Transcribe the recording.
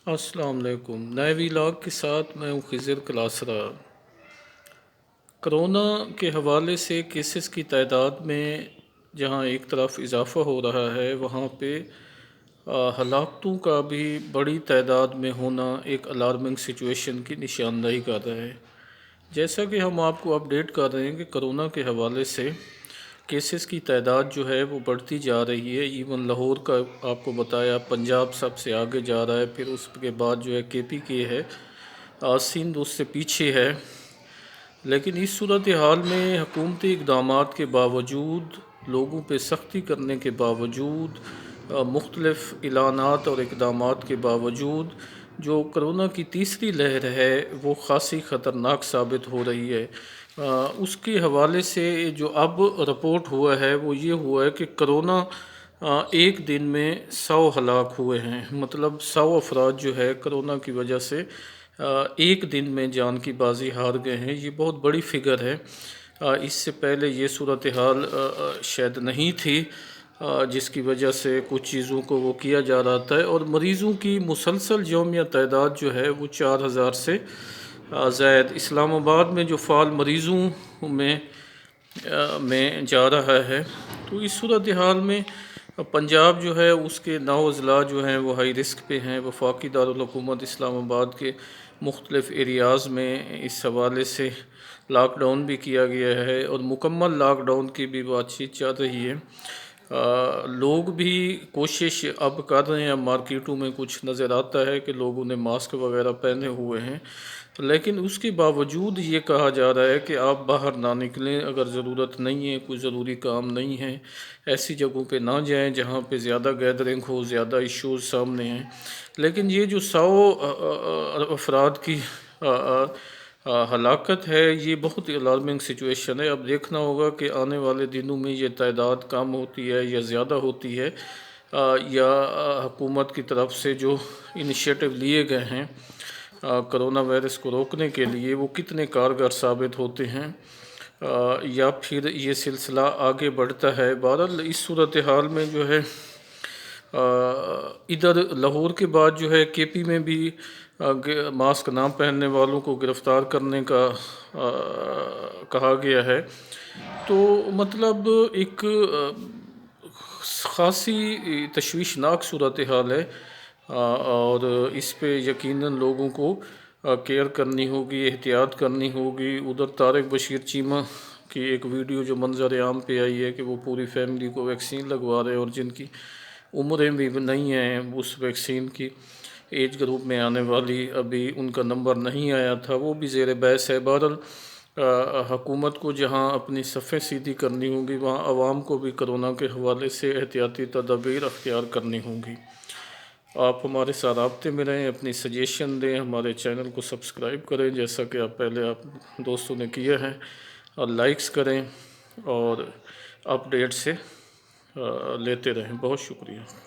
السلام علیکم، نئے ویلاگ کے ساتھ میں ہوں خضر کلاسرا۔ کرونا کے حوالے سے کیسز کی تعداد میں جہاں ایک طرف اضافہ ہو رہا ہے، وہاں پہ ہلاکتوں کا بھی بڑی تعداد میں ہونا ایک الارمنگ سچویشن کی نشاندہی کر رہا ہے۔ جیسا کہ ہم آپ کو اپڈیٹ کر رہے ہیں کہ کرونا کے حوالے سے کیسز کی تعداد جو ہے وہ بڑھتی جا رہی ہے۔ ایون لاہور کا آپ کو بتایا، پنجاب سب سے آگے جا رہا ہے، پھر اس کے بعد جو ہے KPK ہے، سندھ اس سے پیچھے ہے۔ لیکن اس صورتحال میں حکومتی اقدامات کے باوجود، لوگوں پہ سختی کرنے کے باوجود، مختلف اعلانات اور اقدامات کے باوجود جو کرونا کی تیسری لہر ہے وہ خاصی خطرناک ثابت ہو رہی ہے۔ اس کے حوالے سے جو اب رپورٹ ہوا ہے وہ یہ ہوا ہے کہ کرونا ایک دن میں 100 ہلاک ہوئے ہیں، مطلب 100 افراد جو ہے کرونا کی وجہ سے ایک دن میں جان کی بازی ہار گئے ہیں۔ یہ بہت بڑی فگر ہے۔ اس سے پہلے یہ صورتحال شاید نہیں تھی، جس کی وجہ سے کچھ چیزوں کو وہ کیا جا رہا تھا، اور مریضوں کی مسلسل یومیہ تعداد جو ہے وہ 4000 سے زائد اسلام آباد میں جو فعال مریضوں میں جا رہا ہے۔ تو اس صورتحال میں پنجاب جو ہے اس کے 9 اضلاع جو ہیں وہ ہائی رسک پہ ہیں۔ وفاقی دارالحکومت اسلام آباد کے مختلف ایریاز میں اس حوالے سے لاک ڈاؤن بھی کیا گیا ہے، اور مکمل لاک ڈاؤن کی بھی بات چیت چل رہی ہے۔ لوگ بھی کوشش اب کر رہے ہیں، اب مارکیٹوں میں کچھ نظر آتا ہے کہ لوگوں نے ماسک وغیرہ پہنے ہوئے ہیں، لیکن اس کے باوجود یہ کہا جا رہا ہے کہ آپ باہر نہ نکلیں، اگر ضرورت نہیں ہے، کوئی ضروری کام نہیں ہے، ایسی جگہوں پہ نہ جائیں جہاں پہ زیادہ گیدرنگ ہو، زیادہ ایشوز سامنے ہیں۔ لیکن یہ جو 100 افراد کی ہلاکت ہے، یہ بہت الارمنگ سچویشن ہے۔ اب دیکھنا ہوگا کہ آنے والے دنوں میں یہ تعداد کم ہوتی ہے یا زیادہ ہوتی ہے، یا حکومت کی طرف سے جو انیشیٹو لیے گئے ہیں کرونا وائرس کو روکنے کے لیے وہ کتنے کارگر ثابت ہوتے ہیں، یا پھر یہ سلسلہ آگے بڑھتا ہے۔ بہرحال اس صورتحال میں جو ہے ادھر لاہور کے بعد جو ہے KP میں بھی ماسک نہ پہننے والوں کو گرفتار کرنے کا کہا گیا ہے۔ تو مطلب ایک خاصی تشویشناک صورتحال ہے، اور اس پہ یقیناً لوگوں کو کیئر کرنی ہوگی، احتیاط کرنی ہوگی۔ ادھر طارق بشیر چیمہ کی ایک ویڈیو جو منظر عام پہ آئی ہے کہ وہ پوری فیملی کو ویکسین لگوا رہے ہیں، اور جن کی عمریں بھی نہیں ہیں اس ویکسین کی ایج گروپ میں آنے والی، ابھی ان کا نمبر نہیں آیا تھا، وہ بھی زیر بحث ہے۔ بہرحال حکومت کو جہاں اپنی صفیں سیدھی کرنی ہوں گی، وہاں عوام کو بھی کرونا کے حوالے سے احتیاطی تدابیر اختیار کرنی ہوں گی۔ آپ ہمارے ساتھ رابطے میں رہیں، اپنی سجیشن دیں، ہمارے چینل کو سبسکرائب کریں جیسا کہ پہلے آپ دوستوں نے کیا ہے، اور لائکس کریں، اور اپڈیٹ سے لیتے رہیں۔ بہت شکریہ۔